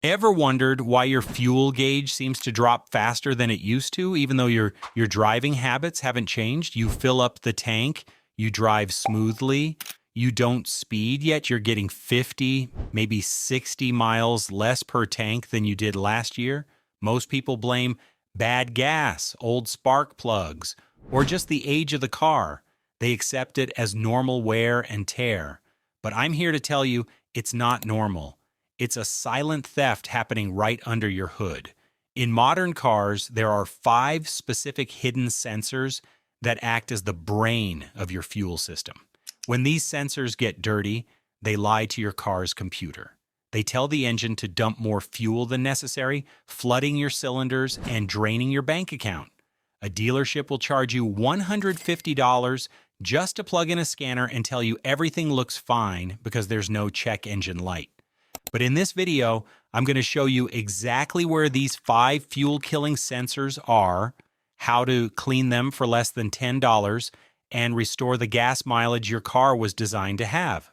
Ever wondered why your fuel gauge seems to drop faster than it used to, even though your driving habits haven't changed? You fill up the tank, you drive smoothly, you don't speed, yet you're getting 50, maybe 60 miles less per tank than you did last year. Most people blame bad gas, old spark plugs, or just the age of the car. They accept it as normal wear and tear. But I'm here to tell you it's not normal. It's a silent theft happening right under your hood. In modern cars, there are 5 specific hidden sensors that act as the brain of your fuel system. When these sensors get dirty, they lie to your car's computer. They tell the engine to dump more fuel than necessary, flooding your cylinders and draining your bank account. A dealership will charge you $150 just to plug in a scanner and tell you everything looks fine because there's no check engine light. But in this video, I'm going to show you exactly where these 5 fuel-killing sensors are, how to clean them for less than $10, and restore the gas mileage your car was designed to have.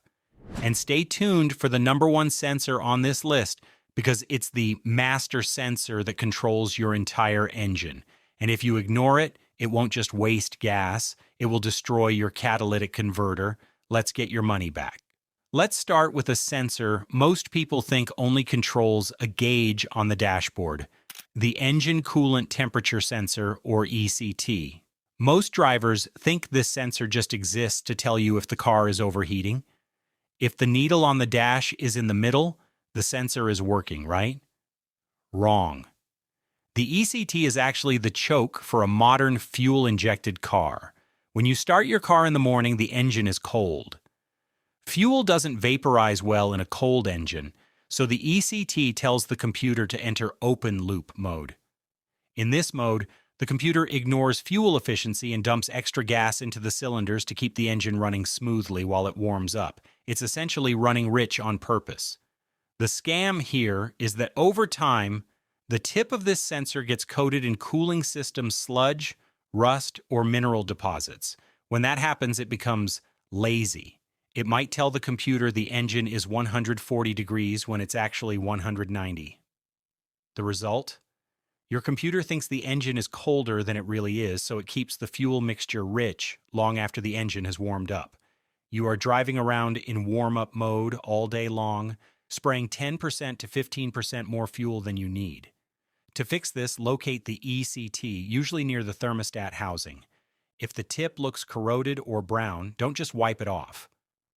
And stay tuned for the number 1 sensor on this list, because it's the master sensor that controls your entire engine. And if you ignore it, it won't just waste gas, it will destroy your catalytic converter. Let's get your money back. Let's start with a sensor most people think only controls a gauge on the dashboard, the engine coolant temperature sensor, or ECT. Most drivers think this sensor just exists to tell you if the car is overheating. If the needle on the dash is in the middle, the sensor is working, right? Wrong. The ECT is actually the choke for a modern fuel-injected car. When you start your car in the morning, the engine is cold. Fuel doesn't vaporize well in a cold engine, so the ECT tells the computer to enter open loop mode. In this mode, the computer ignores fuel efficiency and dumps extra gas into the cylinders to keep the engine running smoothly while it warms up. It's essentially running rich on purpose. The scam here is that over time, the tip of this sensor gets coated in cooling system sludge, rust, or mineral deposits. When that happens, it becomes lazy. It might tell the computer the engine is 140 degrees when it's actually 190. The result? Your computer thinks the engine is colder than it really is, so it keeps the fuel mixture rich long after the engine has warmed up. You are driving around in warm-up mode all day long, spraying 10% to 15% more fuel than you need. To fix this, locate the ECT, usually near the thermostat housing. If the tip looks corroded or brown, don't just wipe it off.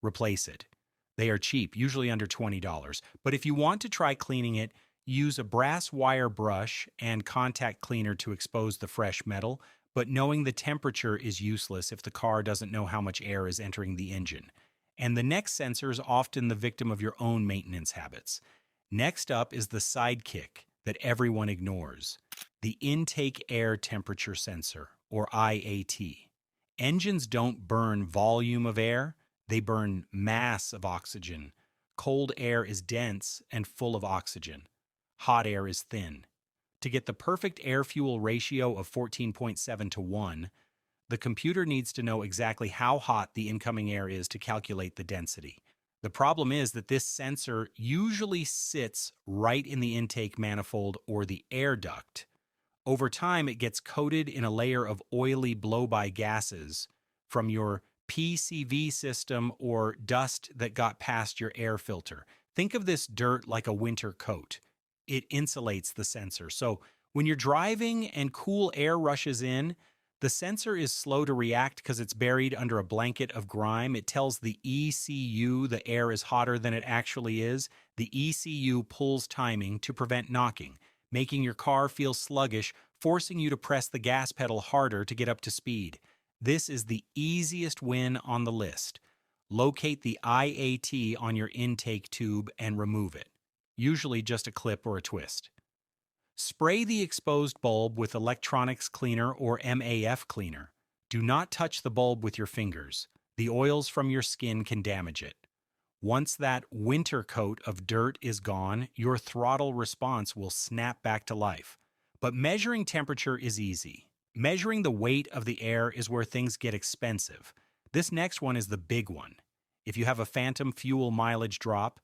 Replace it. They are cheap, usually under $20. But if you want to try cleaning it, use a brass wire brush and contact cleaner to expose the fresh metal, but knowing the temperature is useless if the car doesn't know how much air is entering the engine. And the next sensor is often the victim of your own maintenance habits. Next up is the sidekick that everyone ignores, the intake air temperature sensor, or IAT. Engines don't burn volume of air, they burn mass of oxygen. Cold air is dense and full of oxygen. Hot air is thin. To get the perfect air-fuel ratio of 14.7 to 1, the computer needs to know exactly how hot the incoming air is to calculate the density. The problem is that this sensor usually sits right in the intake manifold or the air duct. Over time, it gets coated in a layer of oily blow-by gases from your PCV system or dust that got past your air filter. Think of this dirt like a winter coat. It insulates the sensor. So when you're driving and cool air rushes in, the sensor is slow to react because it's buried under a blanket of grime. It tells the ECU the air is hotter than it actually is. The ECU pulls timing to prevent knocking, making your car feel sluggish, forcing you to press the gas pedal harder to get up to speed. This is the easiest win on the list. Locate the IAT on your intake tube and remove it, usually just a clip or a twist. Spray the exposed bulb with electronics cleaner or MAF cleaner. Do not touch the bulb with your fingers. The oils from your skin can damage it. Once that winter coat of dirt is gone, your throttle response will snap back to life. But measuring temperature is easy. Measuring the weight of the air is where things get expensive. This next one is the big one. If you have a phantom fuel mileage drop,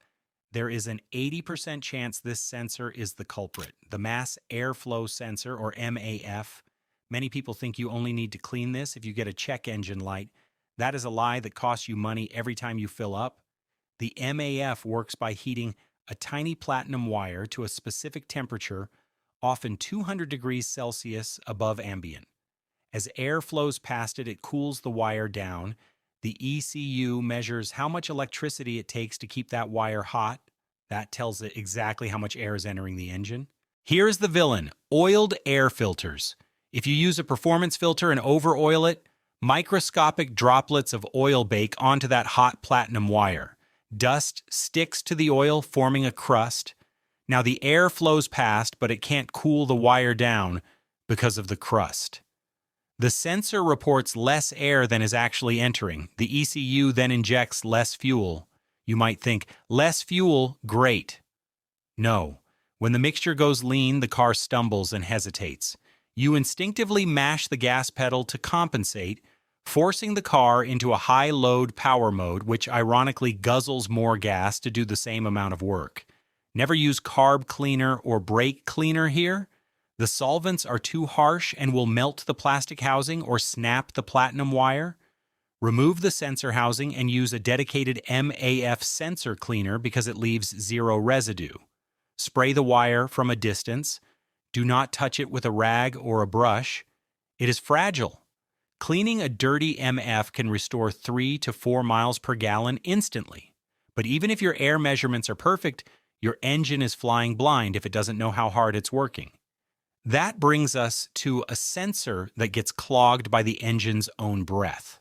There is an 80% chance this sensor is the culprit. The mass airflow sensor, or MAF. Many people think you only need to clean this if you get a check engine light. That is a lie that costs you money every time you fill up. The MAF works by heating a tiny platinum wire to a specific temperature, often 200 degrees Celsius above ambient. As air flows past it, it cools the wire down. The ECU measures how much electricity it takes to keep that wire hot. That tells it exactly how much air is entering the engine. Here's the villain: oiled air filters. If you use a performance filter and over-oil it, microscopic droplets of oil bake onto that hot platinum wire. Dust sticks to the oil, forming a crust. Now the air flows past, but it can't cool the wire down because of the crust. The sensor reports less air than is actually entering. The ECU then injects less fuel. You might think, less fuel, great. No. When the mixture goes lean, the car stumbles and hesitates. You instinctively mash the gas pedal to compensate, forcing the car into a high-load power mode, which ironically guzzles more gas to do the same amount of work. Never use carb cleaner or brake cleaner here. The solvents are too harsh and will melt the plastic housing or snap the platinum wire. Remove the sensor housing and use a dedicated MAF sensor cleaner because it leaves zero residue. Spray the wire from a distance. Do not touch it with a rag or a brush. It is fragile. Cleaning a dirty MF can restore 3 to 4 miles per gallon instantly. But even if your air measurements are perfect, your engine is flying blind if it doesn't know how hard it's working. That brings us to a sensor that gets clogged by the engine's own breath.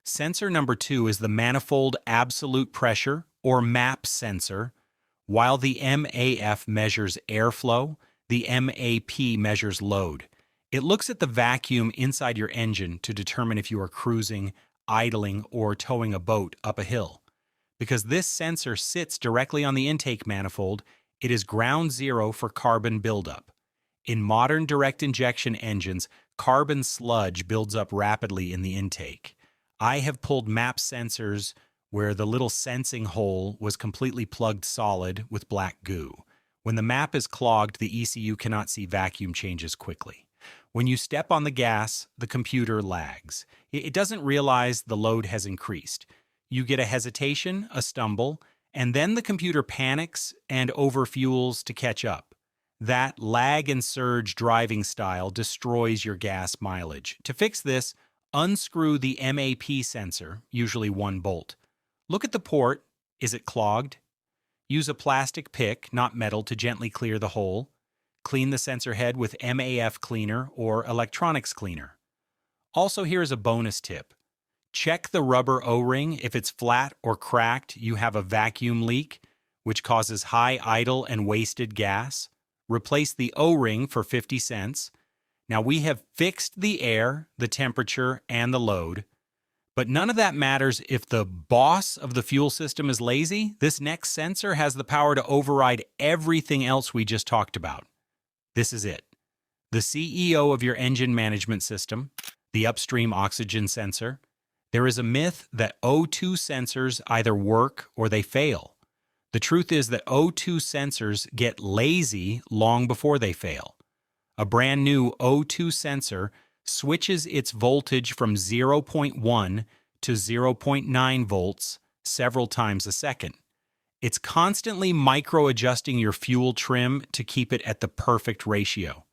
Sensor number 2 is the Manifold Absolute Pressure, or MAP sensor. While the MAF measures airflow, the MAP measures load. It looks at the vacuum inside your engine to determine if you are cruising, idling, or towing a boat up a hill. Because this sensor sits directly on the intake manifold, it is ground zero for carbon buildup. In modern direct injection engines, carbon sludge builds up rapidly in the intake. I have pulled MAP sensors where the little sensing hole was completely plugged solid with black goo. When the MAP is clogged, the ECU cannot see vacuum changes quickly. When you step on the gas, the computer lags. It doesn't realize the load has increased. You get a hesitation, a stumble, and then the computer panics and overfuels to catch up. That lag and surge driving style destroys your gas mileage. To fix this, unscrew the MAP sensor, usually one bolt. Look at the port. Is it clogged? Use a plastic pick, not metal, to gently clear the hole. Clean the sensor head with MAF cleaner or electronics cleaner. Also, here is a bonus tip. Check the rubber O-ring. If it's flat or cracked, you have a vacuum leak, which causes high idle and wasted gas. Replace the O-ring for 50 cents. Now, we have fixed the air, the temperature, and the load. But none of that matters if the boss of the fuel system is lazy. This next sensor has the power to override everything else we just talked about. This is it. The CEO of your engine management system, the Upstream oxygen sensor. There is a myth that O2 sensors either work or they fail. The truth is that O2 sensors get lazy long before they fail. A brand new O2 sensor switches its voltage from 0.1 to 0.9 volts several times a second. It's constantly micro-adjusting your fuel trim to keep it at the perfect ratio.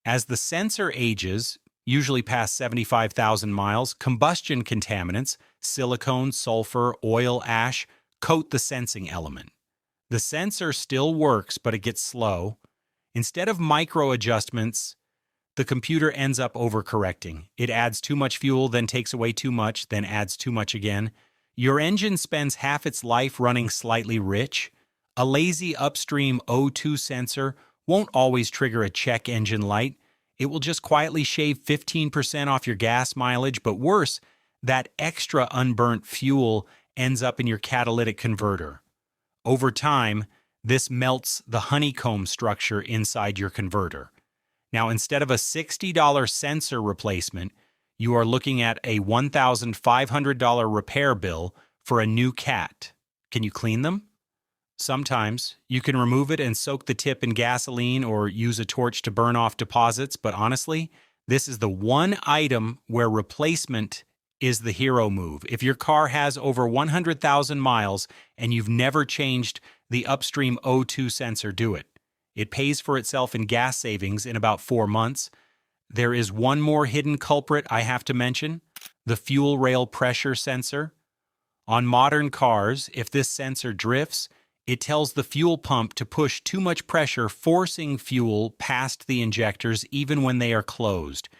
As the sensor ages, usually past 75,000 miles, combustion contaminants, silicone, sulfur, oil, ash, coat the sensing element. The sensor still works, but it gets slow. Instead of micro-adjustments, the computer ends up overcorrecting. It adds too much fuel, then takes away too much, then adds too much again. Your engine spends half its life running slightly rich. A lazy Upstream O2 sensor won't always trigger a check engine light. It will just quietly shave 15% off your gas mileage, but worse, that extra unburnt fuel ends up in your catalytic converter. Over time, this melts the honeycomb structure inside your converter. Now, instead of a $60 sensor replacement, you are looking at a $1,500 repair bill for a new cat. Can you clean them? Sometimes you can remove it and soak the tip in gasoline or use a torch to burn off deposits, but honestly, this is the one item where replacement is the hero move. If your car has over 100,000 miles and you've never changed the Upstream O2 sensor, do it. It pays for itself in gas savings in about 4 months. There is one more hidden culprit I have to mention, the fuel rail pressure sensor. On modern cars, if this sensor drifts, it tells the fuel pump to push too much pressure, forcing fuel past the injectors even when they are closed.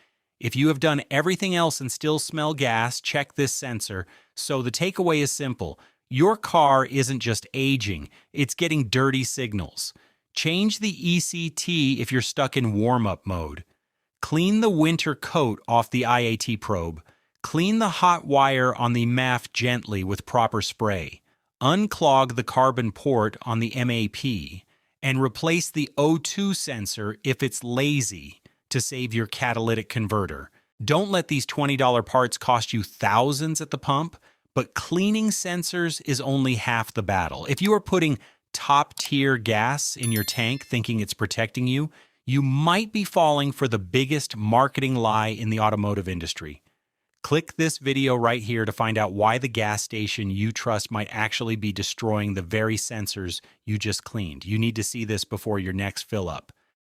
If you have done everything else and still smell gas, check this sensor. So the takeaway is simple. Your car isn't just aging, it's getting dirty signals. Change the ECT if you're stuck in warm-up mode. Clean the winter coat off the IAT probe. Clean the hot wire on the MAF gently with proper spray. Unclog the carbon port on the MAP. And replace the O2 sensor if it's lazy to save your catalytic converter. Don't let these $20 parts cost you thousands at the pump, but cleaning sensors is only half the battle. If you are putting top-tier gas in your tank thinking it's protecting you, you might be falling for the biggest marketing lie in the automotive industry. Click this video right here to find out why the gas station you trust might actually be destroying the very sensors you just cleaned. You need to see this before your next fill up.